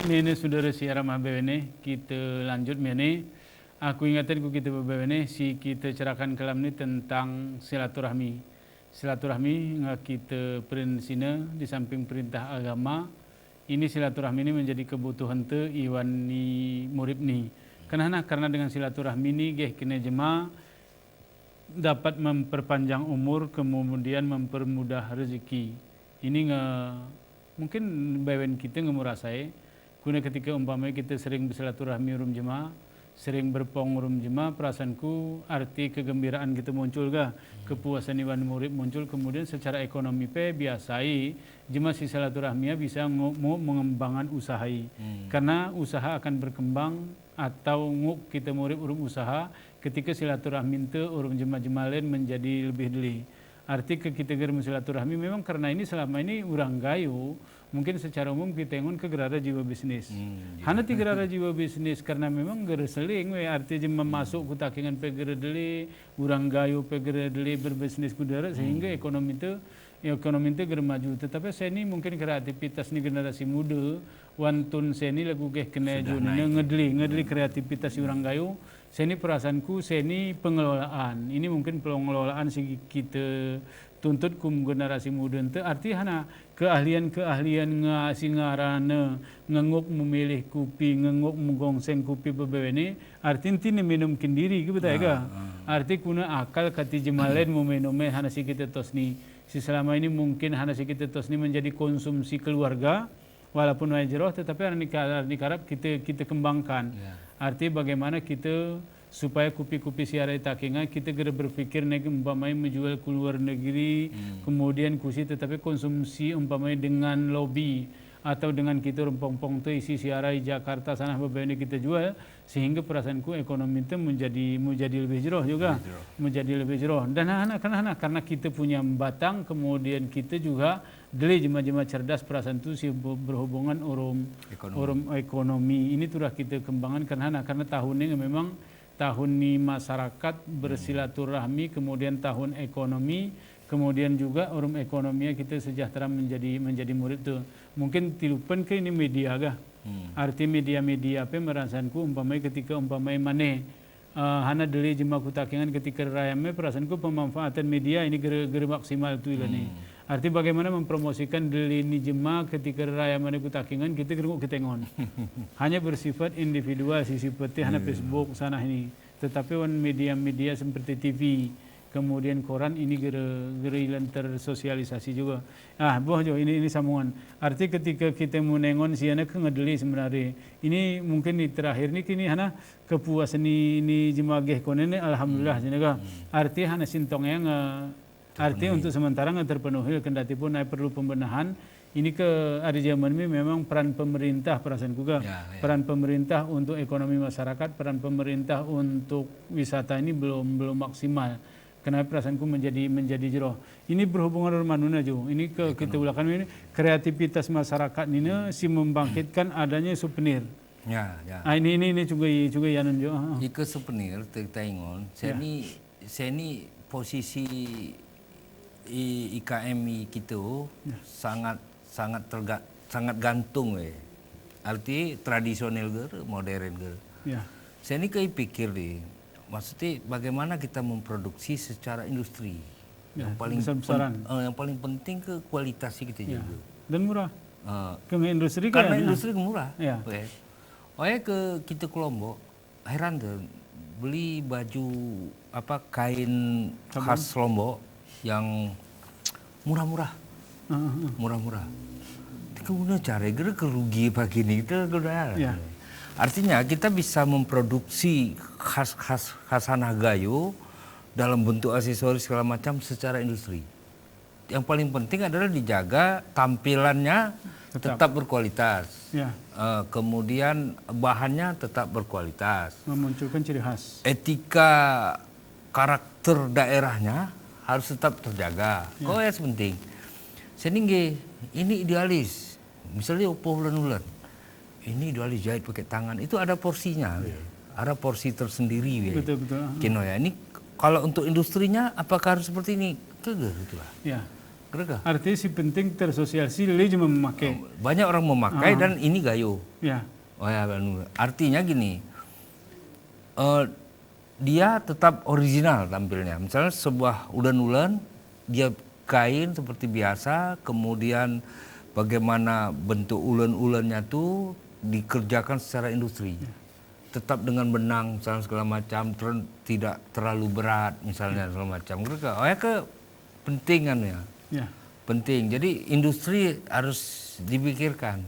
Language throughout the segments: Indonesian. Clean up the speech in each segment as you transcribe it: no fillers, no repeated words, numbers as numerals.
Mene saudara siaran mabene kita lanjut mene. Aku ingatkan ku kita mabene si kita cerahkan kelam ni tentang silaturahmi. Silaturahmi nga kita prinsina di samping perintah agama. Ini silaturahmi ini menjadi kebutuhan te iwan ni murid ni. Karena dengan silaturahmi ni geh kena jema dapat memperpanjang umur kemudian mempermudah rezeki. Ini nga mungkin bawen kita ngemurasai. Kuna ketika umpamanya kita sering bersilaturahmi urum jemaah, sering berpong urum jemaah, perasaanku arti kegembiraan kita muncul ga, kepuasan iwan murid muncul, kemudian secara ekonomi biasai jemaah si silaturahminya bisa mengembangkan usahai. Karena usaha akan berkembang atau kita murid urum usaha ketika silaturahmi itu urum jemaah-jemaah lain menjadi lebih deli. Arti kita gerem silaturahmi memang karena ini selama ini urang gayu mungkin secara umum kita ingun ke gerara jiwa bisnis. Hana ti gerara jiwa bisnis karena memang gere seling arti jema masuk ku takingan pe gere deli urang gayu pe gere deli berbisnis kudara sehingga ekonomi itu gere maju. Tetapi saya ini mungkin kreativitas ni generasi muda wantun saya ini lagu geh kena junnya ngedeli kreativitas urang gayu. Saya ini perasaanku, saya ini pengelolaan. Ini mungkin pengelolaan sih kita tuntut kum generasi muda itu. Artinya keahlian-keahlian ngasih ngarana, ngenguk memilih kopi, ngenguk menggongseng kopi beberapa ini. Artinya ini minum kendiri, betul ya? Artinya kuna akal kati jemalen meminumnya hana si kita tos ni. Si selama ini mungkin hana si kita tos ni menjadi konsumsi keluarga. Walaupun wajarah, tetapi di karab kita kembangkan. Artinya bagaimana kita supaya kopi-kopi siarai takinga kita gera berpikir nek umpamanya menjual ke luar negeri, kemudian kusi tetapi konsumsi umpamanya dengan lobby atau dengan kita rempong-pong tu isi siarai Jakarta sana beberapa kita jual sehingga perasaanku ekonomi itu menjadi lebih jeroh juga menjadi lebih jeroh dan karena kita punya batang kemudian kita juga deli jema-jema cerdas perasaan itu si berhubungan urum ekonomi ini turah kita kembangkan karena tahun ini memang tahun ini masyarakat bersilaturahmi kemudian tahun ekonomi kemudian juga urum ekonominya kita sejahtera menjadi murid tu mungkin tilupan ke ini media agak arti media-media apa merasaanku umpamanya ketika umpamanya maneh hana deli jema kutakingan ketika rayame perasaanku pemanfaatan media ini gere maksimal tu ilani arti bagaimana mempromosikan deli ni jema ketika raya mana kutakingan kita gerung ketengon hanya bersifat individual seperti hana Facebook sana ini tetapi wan media-media seperti TV kemudian koran ini gerilan tersosialisasi juga. Boh jo ini sambungan. Arti ketika kita menengon siana ke ngedeli sebenarnya. Ini mungkin di terakhir ni kini hana kepuasan ini jemageh konene alhamdulillah jenega. Arti hana sintongnya arti untuk sementara terpenuhi kendati pun perlu pembenahan. Ini ke ada zaman ini memang peran pemerintah perasaan juga peran pemerintah untuk ekonomi masyarakat, peran pemerintah untuk wisata ini belum maksimal. Kenapa perasaanku menjadi jeroh. Ini berhubungan dengan manuna jo. Ini kita ulakan ini kreativitas masyarakat ini si membangkitkan adanya souvenir. Ini juga yanun jo. Jika souvenir kita ingon, saya ni posisi IKM kita sangat gantung arti tradisional modern saya ni kai pikir maksudnya bagaimana kita memproduksi secara industri yang paling penting ke kualitas kita juga dan murah industri karena industri murah kita ke Lombok heran tuh beli baju kain khas Lombok yang murah-murah kemudian cara kerugi pagi ini itu artinya kita bisa memproduksi khas-khasan gayo dalam bentuk aksesoris segala macam secara industri. Yang paling penting adalah dijaga tampilannya tetap berkualitas. Kemudian bahannya tetap berkualitas. Memunculkan ciri khas. Etika karakter daerahnya harus tetap terjaga. Kok yang penting. Sehingga ini idealis. Misalnya bulan-bulan. Ini idealis jahit pakai tangan itu ada porsinya, ada porsi tersendiri. Betul. Kino ya ini kalau untuk industrinya apakah harus seperti ini? Kegeh itulah. Gerega. Artinya si penting tersosialisasi li cuma memakai. Banyak orang memakai dan ini gayo. Ya. Oh ya, artinya gini, dia tetap original tampilnya. Misalnya sebuah ulen-ulen, dia kain seperti biasa, kemudian bagaimana bentuk ulen-ulennya tuh dikerjakan secara industri. Tetap dengan benang misalnya segala macam, tidak terlalu berat misalnya segala macam. Oh ya pentingannya. Ya. Penting. Jadi industri harus dipikirkan.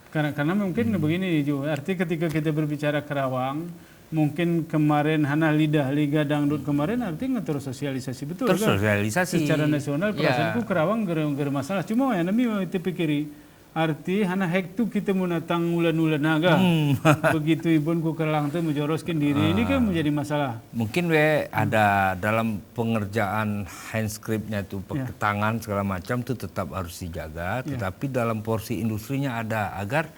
Karena mungkin begini juga. Artinya ketika kita berbicara Kerawang, mungkin kemarin hana liga dangdut kemarin artinya tersosialisasi betul tersosialisasi kan? Secara nasional perasaanku Kerawang gara masalah. Cuma ya nami itu pikiri. Arti hana hek tu kita menatang ulan-ulan naga. Begitu ibun ku kelang tu menjoroskan diri. Ini kan menjadi masalah. Mungkin ada dalam pengerjaan handscriptnya tu pakai tangan segala macam tu tetap harus dijaga. Tetapi dalam porsi industrinya ada agar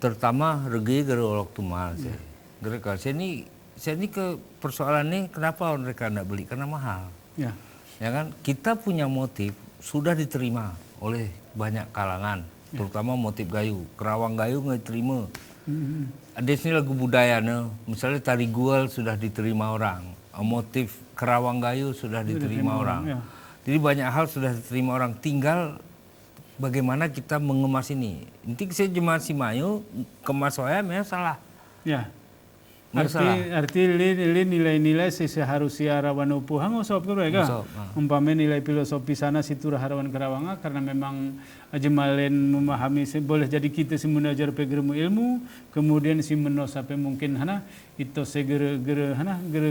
terutama regi gerolok tu mahal sih. Mereka saya ni ke persoalan ni kenapa mereka tidak beli karena mahal. Ya kan kita punya motif sudah diterima oleh banyak kalangan. Terutama motif gayu, Kerawang gayu nggak diterima. Ada sini lagu budaya nih, misalnya tari guel sudah diterima orang, motif Kerawang gayu sudah diterima orang. Jadi banyak hal sudah diterima orang, tinggal bagaimana kita mengemas ini. Nanti saya jemaah si Mayu kemas saya memang salah. Ya. Arti nilai-nilai seharusnya rawan upuhang usop mereka. Umpamanya nilai filosofi sana situ harawan Kerawang karena memang jemalen memahami boleh jadi kita si menajar pegermu ilmu kemudian si menos sampai mungkin hana itu segera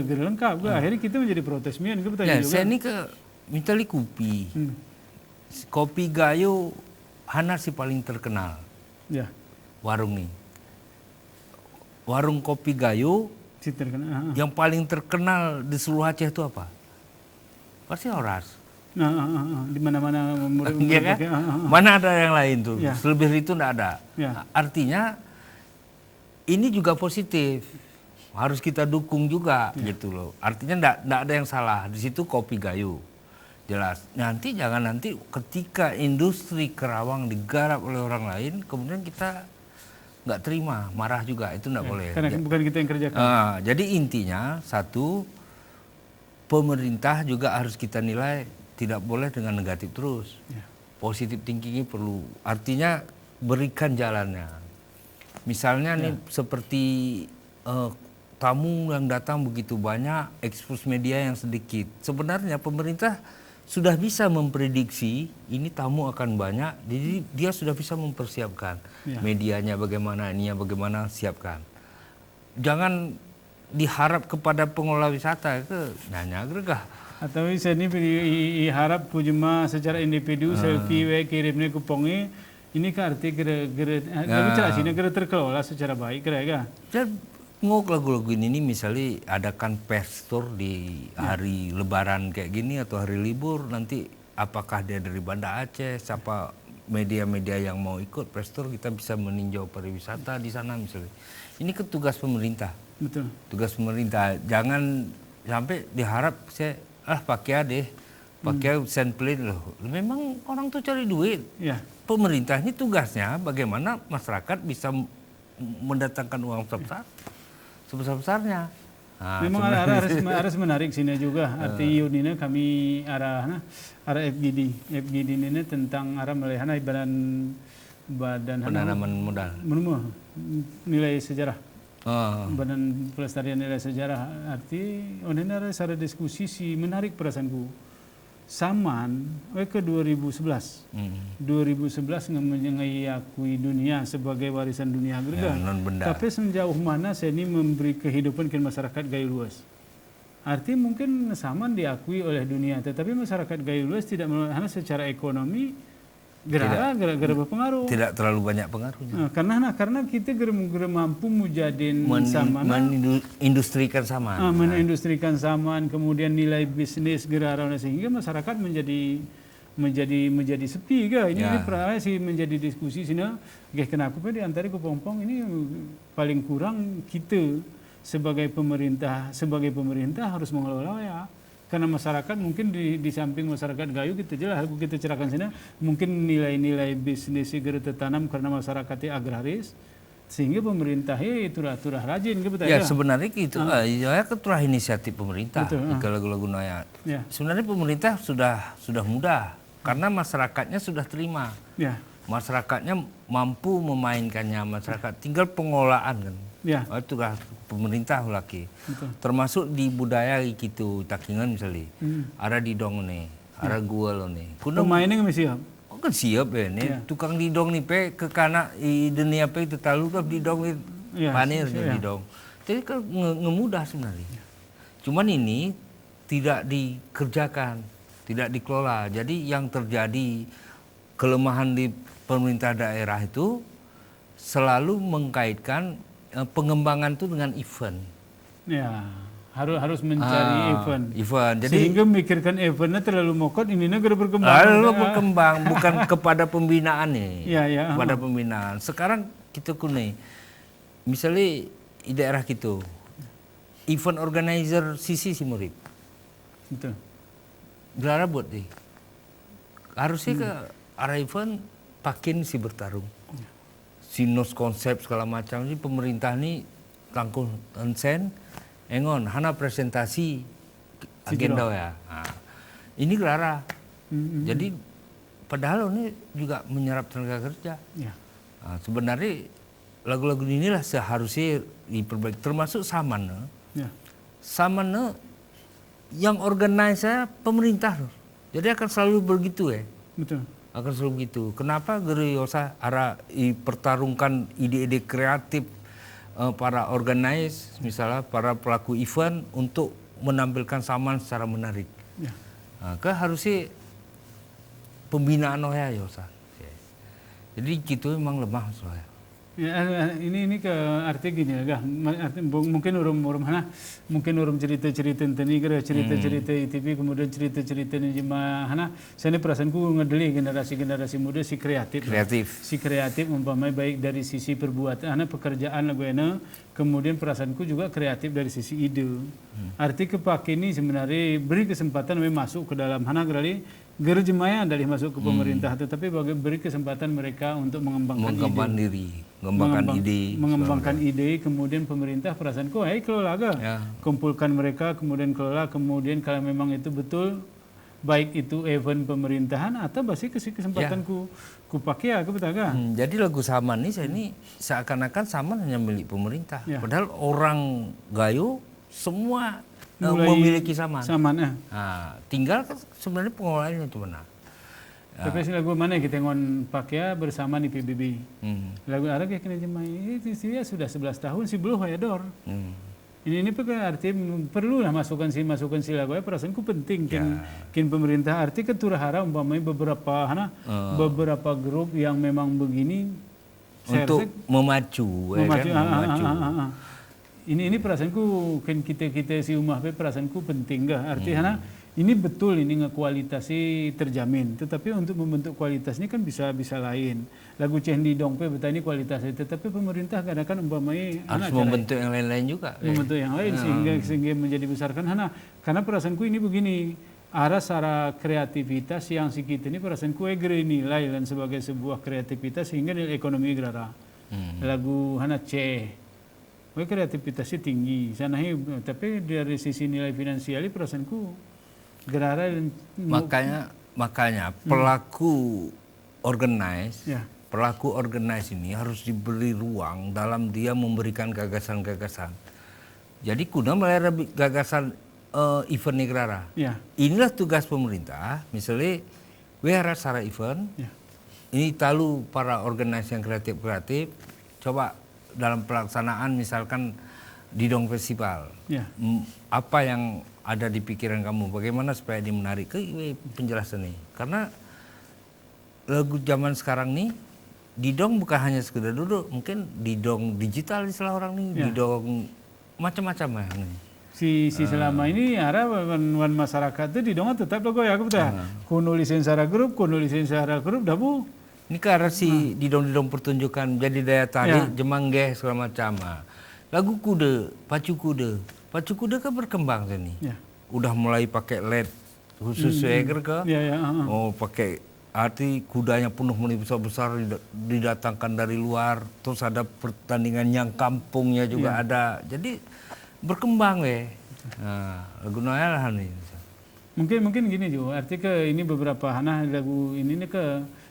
lengkap. Akhirnya kita menjadi protes mian ke ya, juga. Saya ini ke mintali kopi. Kopi gayo hana si paling terkenal. Ya. Warung nih. Warung kopi gayo yang paling terkenal di seluruh Aceh itu apa? Pasti Oras. Di mana-mana ya kan? Mana ada yang lain tuh? Ya. Selebih itu tidak ada. Ya. Artinya ini juga positif. Harus kita dukung juga gitu loh. Artinya tidak ada yang salah. Di situ kopi gayo. Jelas. Jangan ketika industri Kerawang digarap oleh orang lain, kemudian kita nggak terima, marah juga, itu nggak boleh. Karena bukan kita yang kerjakan. Jadi intinya satu, pemerintah juga harus kita nilai tidak boleh dengan negatif terus. Positif thinking perlu. Artinya berikan jalannya. Misalnya nih seperti tamu yang datang begitu banyak, ekspos media yang sedikit. Sebenarnya pemerintah sudah bisa memprediksi ini tamu akan banyak, jadi dia sudah bisa mempersiapkan medianya bagaimana, ininya bagaimana, siapkan. Jangan diharap kepada pengelola wisata ke nanya gergah. Atau saya ini harap pujema secara individu selfie kirimnya kupongnya ini kan arti kira terkelola secara baik kira-kira. Ngok lagu-lagu ini misalnya adakan pes tour di hari lebaran kayak gini atau hari libur, nanti apakah dia dari Banda Aceh, siapa media-media yang mau ikut pes tour, kita bisa meninjau pariwisata di sana misalnya. Ini kan tugas pemerintah. Betul. Tugas pemerintah. Jangan sampai diharap saya pakai sampling loh. Memang orang tuh cari duit. Ya. Pemerintah ini tugasnya bagaimana masyarakat bisa mendatangkan uang sebesar-besarnya. Memang harus menarik sini juga. Arti ini kami arah FGD ini tentang arah melihat badan penanaman modal. Nilai sejarah. Badan pelestarian nilai sejarah. Arti ini ada secara diskusi si menarik perasaanku. Saman ke 2011. 2011 mengakui dunia sebagai warisan dunia agregat. Tapi sejauh mana saya ini memberi kehidupan ke masyarakat gayo luas. Arti mungkin Saman diakui oleh dunia, tetapi masyarakat gayo luas tidak hanya secara ekonomi gara berpengaruh. Tidak terlalu banyak pengaruhnya. Karena kita mampu menjadikan Saman, mengindustrikan Saman. Mengindustrikan Saman, kemudian nilai bisnis gerara sehingga masyarakat menjadi sepi ke. Ini pernah sih menjadi diskusi sini. Kenapa di antara kepompong ini paling kurang kita sebagai pemerintah harus mengelola ya. karena masyarakat mungkin di samping masyarakat Gayo gitu jelas aku kita cerahkan sini mungkin nilai-nilai bisnis segera tertanam karena masyarakatnya agraris sehingga pemerintahnya turah rajin gitu ya sebenarnya gitu ya keturah inisiatif pemerintah ke lagu-lagu naya sebenarnya pemerintah sudah mudah karena masyarakatnya sudah terima masyarakatnya mampu memainkannya masyarakat tinggal pengelolaan kan itu pemerintah lagi termasuk di budaya gitu takingan misalnya ada di dong nih ada gua lo nih pemainnya nggak siap kan siap ya nih tukang di dong nih pe ke kana i dunia pe itu talu kan di dong panir di dong jadi kan ngemudah sebenarnya cuman ini tidak dikerjakan tidak dikelola jadi yang terjadi kelemahan di pemerintah daerah itu selalu mengkaitkan pengembangan itu dengan event. Ya, harus mencari event. Jadi sehingga memikirkan eventnya terlalu mokot, ini negara berkembang. Lalu berkembang bukan kepada pembinaan nih. Kepada pembinaan. Sekarang kita kune, misalnya di daerah gitu, event organizer sisi si murid. Betul. Gelara buat deh. Harusnya ke arah event pakin si bertarung. Sinos konsep segala macam ini pemerintah ini langkung ensen engon hana presentasi agenda ya ini gelara jadi padahal ini juga menyerap tenaga kerja sebenarnya lagu-lagu inilah seharusnya diperbaiki termasuk samana samana yang organizer pemerintah jadi akan selalu begitu betul akan selalu begitu. Kenapa Geriosa ara pertarungkan ide-ide kreatif para organize, misalnya para pelaku event untuk menampilkan saman secara menarik. Harusnya pembinaan ya Yosa. Jadi gitu memang lemah soalnya. Ini ke arti gini lah, mungkin mungkin cerita-cerita tentang cerita-cerita ITV kemudian cerita-cerita ni jemaah saya perasaanku ngedeli generasi muda si kreatif umpamanya baik dari sisi perbuatan pekerjaan lagu kemudian perasaanku juga kreatif dari sisi ide arti kepake ini sebenarnya beri kesempatan masuk ke dalam jemaah dari masuk ke pemerintah tetapi beri kesempatan mereka untuk mengembangkan diri mengembangkan ide kemudian pemerintah perasaanku kelola kumpulkan mereka kemudian kelola kemudian kalau memang itu betul baik itu event pemerintahan atau pasti kesempatanku kupakai aku betaga jadi lagu Saman ini seakan-akan Saman hanya milik pemerintah padahal orang Gayo semua memiliki Saman tinggal kan sebenarnya pengelolaannya itu benar. Tapi lagu mana kita ngon pakai bersama di PBB. Lagu Arab ya kena jemaah itu sudah 11 tahun si belum hayador. Ini arti perlu lah masukan si lagu perasaanku penting kin pemerintah arti keturahara umpamanya beberapa grup yang memang begini untuk memacu. Ini perasaanku kan kita si umah perasaanku penting artinya ini betul ini kualitasnya terjamin tetapi untuk membentuk kualitasnya kan bisa lain lagu Cendi Dong betani kualitasnya tetapi pemerintah kadang-kadang umpamanya harus membentuk yang lain-lain juga membentuk yang lain sehingga menjadi besarkan karena perasaanku ini begini arah secara kreativitas yang si kita ini perasaanku nilai dan sebagai sebuah kreativitas sehingga nilai ekonomi gerara lagu kreativitasnya tinggi tapi dari sisi nilai finansial perasaanku gerara makanya pelaku organize ini harus diberi ruang dalam dia memberikan gagasan-gagasan. Jadi kuna melalui gagasan event gerara. Inilah tugas pemerintah. Misalnya wehara secara event. Ini talu para organize yang kreatif coba dalam pelaksanaan misalkan di Dong Festival. Apa yang ada di pikiran kamu, bagaimana supaya dia menarik ke penjelasan ini. Karena lagu zaman sekarang nih, di Dong bukan hanya sekedar duduk, mungkin di Dong digital istilah orang nih, di Dong macam-macam ya. Selama ini wan masyarakat itu di Dong tetap logo ya aku betul. Kuno lisensiara grup dabu. Ini karena di Dong pertunjukan jadi daya tarik, jemanggeh segala macam. Lagu pacu kuda kan berkembang sini. udah mulai pakai LED khusus ke. Ya. Oh, pakai arti kudanya penuh meni besar-besar didatangkan dari luar. Terus ada pertandingan yang kampungnya juga ada. Jadi berkembang Nah, gunanya lah nih. Mungkin gini juga. Arti ke ini beberapa lagu ini nih ke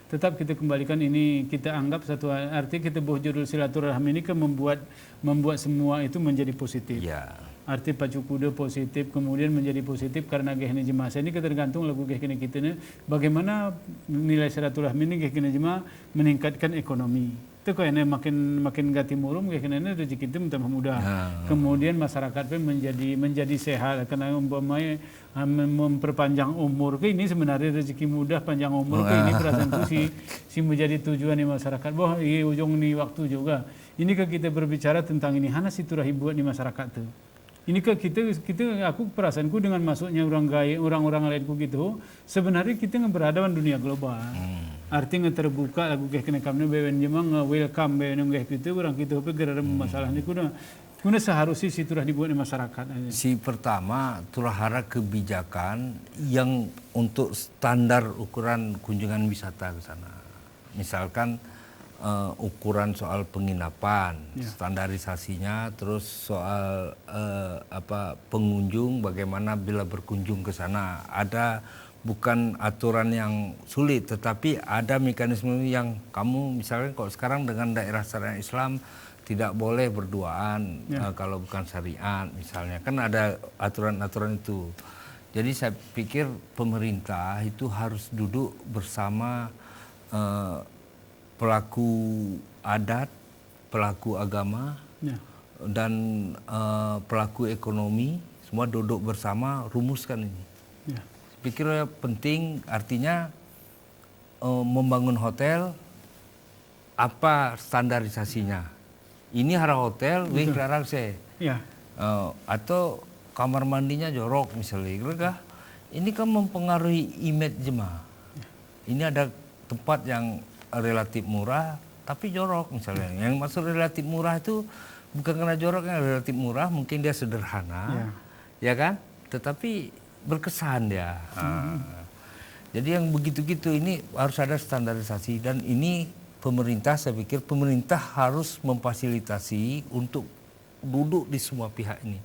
tetap kita kembalikan ini kita anggap satu arti kita buat judul silaturahmi ini ke membuat semua itu menjadi positif. Ya. Arti pacu kuda positif kemudian menjadi positif karena gehne jemaah ini tergantung lagu gehne kita nih bagaimana nilai silaturahmi ini gehne jemaah meningkatkan ekonomi. Itu kok ini makin gati murum gehne ini rezeki itu tambah mudah. Kemudian masyarakat pun menjadi sehat karena umpamanya memperpanjang umur ke ini sebenarnya rezeki mudah panjang umur ke ini perasaanku si menjadi tujuan di masyarakat. Boh ini ujung nih waktu juga. Ini kan kita berbicara tentang ini hana siturahi buat di masyarakat tuh. Ini kan aku perasaanku dengan masuknya orang-orang lainku gitu, sebenarnya kita berhadapan dunia global. Artinya terbuka lagu kena kami bewen jemang welcome bewen gitu orang kita gara masalah ini kuna seharusnya siturah dibuat di masyarakat. Si pertama turahara kebijakan yang untuk standar ukuran kunjungan wisata ke sana. Misalkan ukuran soal penginapan, standarisasinya, terus soal pengunjung bagaimana bila berkunjung ke sana. Ada bukan aturan yang sulit, tetapi ada mekanisme yang kamu misalnya kalau sekarang dengan daerah syariah Islam tidak boleh berduaan kalau bukan syariat misalnya, kan ada aturan-aturan itu. Jadi saya pikir pemerintah itu harus duduk bersama pelaku adat, pelaku agama, dan pelaku ekonomi, semua duduk bersama rumuskan ini. Pikir penting artinya membangun hotel, apa standarisasinya? Ini hara hotel, wih larang atau kamar mandinya jorok misalnya, ini kan mempengaruhi image jemaah. Ini ada tempat yang relatif murah tapi jorok misalnya. Yang maksud relatif murah itu bukan karena joroknya relatif murah, mungkin dia sederhana, ya kan? Tetapi berkesan dia. Jadi yang begitu-gitu ini harus ada standarisasi dan ini pemerintah, saya pikir pemerintah harus memfasilitasi untuk duduk di semua pihak ini,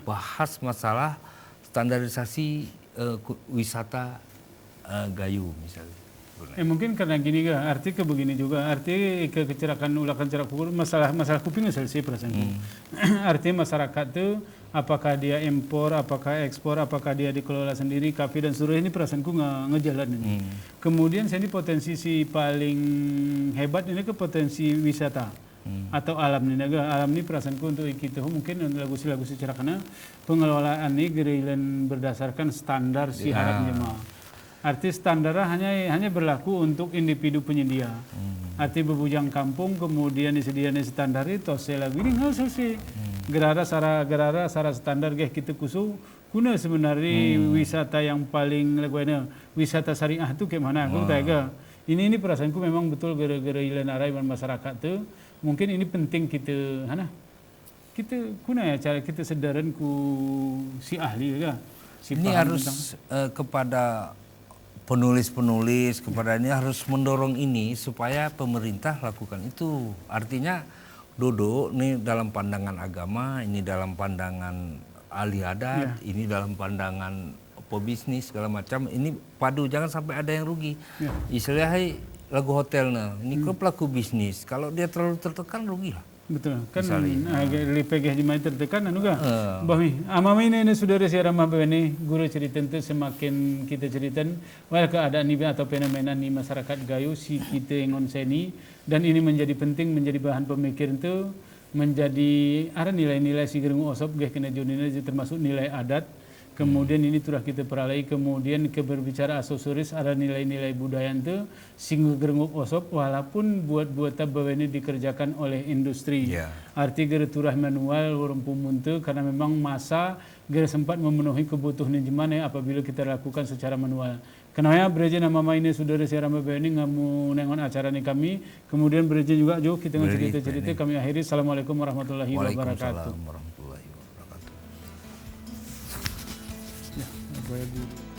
bahas masalah standarisasi wisata Gayo misalnya. Mungkin karena gini arti begini juga, arti kecelakaan ulakan cerak kuping, masalah kuping selesai perasaan. Artinya masyarakat tuh apakah dia impor, apakah ekspor, apakah dia dikelola sendiri, kafe dan seluruh ini perasaanku ngejalan ini. Kemudian saya ini potensi si paling hebat ini ke potensi wisata atau alam ini. Alam ini perasaanku untuk kita mungkin lagu secara karena pengelolaan ini gerilan berdasarkan standar si harap jemaah. Arti standarnya hanya berlaku untuk individu penyedia. Arti bebujang kampung kemudian disediakan standar itu saya lagu ini nggak selesai. Gerara sara standar kita kusu kuna sebenarnya wisata yang paling lagunya wisata syariah itu kayak mana? Aku tahu ini perasaanku memang betul gara-gara ilan arai masyarakat tuh. Mungkin ini penting kita kuna ya cara kita sedaran ku si ahli ya. Si ini harus kepada penulis-penulis kepada ini harus mendorong ini supaya pemerintah lakukan itu. Artinya duduk nih dalam pandangan agama, ini dalam pandangan ahli adat, ini dalam pandangan pebisnis segala macam. Ini padu, jangan sampai ada yang rugi. Istilahnya lagu hotelnya, ini ke pelaku bisnis. Kalau dia terlalu tertekan rugi lah. Betul, kan lipegeh di tertekan anu ga. Bahmi, amami ini saudara siaran ini guru cerita itu semakin kita ceritakan wal keadaan ini atau fenomena di masyarakat Gayo si kita ngon seni dan ini menjadi penting menjadi bahan pemikiran itu menjadi ada nilai-nilai si gerung osop geh kena jonina termasuk nilai adat. Kemudian ini telah kita peralai, kemudian berbicara aksesoris ada nilai-nilai budaya itu singgung gerenguk osop walaupun buat tabawa ini dikerjakan oleh industri. Arti gerturah manual warumpu muntu karena memang masa ger sempat memenuhi kebutuhan jemane apabila kita lakukan secara manual. Kenapa bereja nama ini saudara siaran ini ngamu nengon acara ini kami. Kemudian bereja juga Jo kita cerita-cerita kami akhiri. Assalamualaikum warahmatullahi wabarakatuh. Waalaikumsalam warahmatullahi wabarakatuh. Bapak Ibu.